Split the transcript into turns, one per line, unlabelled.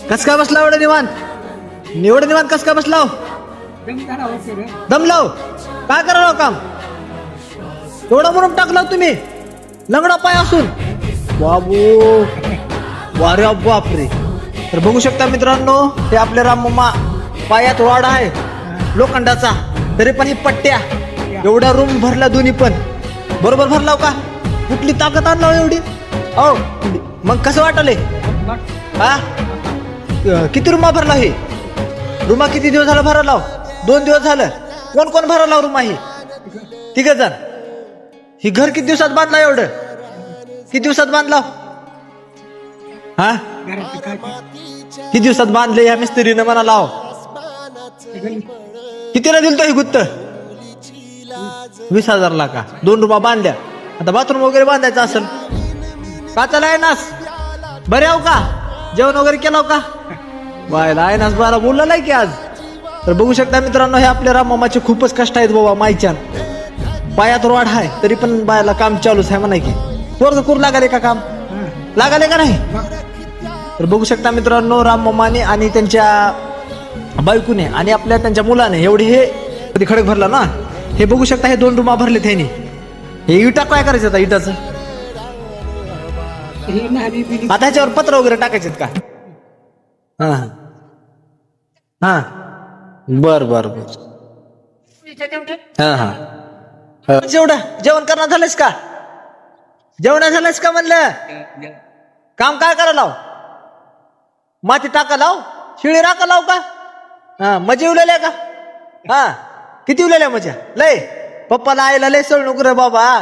कस काय बसला एवढं निवांत? एवढं निवांत कस काय बसलाव? दमलाव? काय करावं काम? एवढं म्हणून टाकलाव तुम्ही लंगडा पाय असून? बाबू वारे बापरे. तर बघू शकता मित्रांनो, हे आपले राममामा पायात वाडा आहे लोखंडाचा, तरी पण ही पट्ट्या एवढ्या रूम भरल्या दोन्ही पण. बरोबर भरलाव का? कुठली ताकद आणलाव एवढी? हो मग कसं वाटले? हा किती रुमा भरला? हे रुमा किती दिवस झाला भरलाव? 2 दिवस झालं. कोण कोण भरलाव रुमा? ही 3 जण. ही घर किती दिवसात बांधला? एवढं किती दिवसात बांधलाव? हा किती दिवसात बांधले या मिस्त्रीनं म्हणा लाव? कितीला दिल तो ही गुत्त? 20,000 ला का? 2 रुमा बांधल्या. आता बाथरूम वगैरे बांधायचं असेल का? चला आहे नास बरे आहो का? जेवण वगैरे केलं का? बायला आहे नास बारा बोलला की आज. तर बघू शकता मित्रांनो, हे आपल्या राममामाचे खूपच कष्ट आहेत बाबा. माईच्या पायात रोड आहे तरी पण बायला काम चालूच आहे म्हणा की. पोरग करू लागाले का काम? लागाले का नाही? तर बघू शकता मित्रांनो, राममामाने आणि त्यांच्या बायकोने आणि आपल्या त्यांच्या मुलाने एवढे हे कधी खडक भरला ना. हे बघू शकता, हे 2 रुमा भरले त्यांनी. हे इटा काय करायचं आता? इटाचं आता ह्याच्यावर पत्र वगैरे टाकायचे का? हा हा बर बर बर. हा हा जेवण करणार झालंस का? जेवण झालंस का म्हणलं? काम काय करायला लाव? माती टाका लाव, शिळी राखा लाव का? हा मजा उलेल्या का? हा किती उलेल्या मजा? लय पप्पाला आईला लय सळ नको रे बाबा.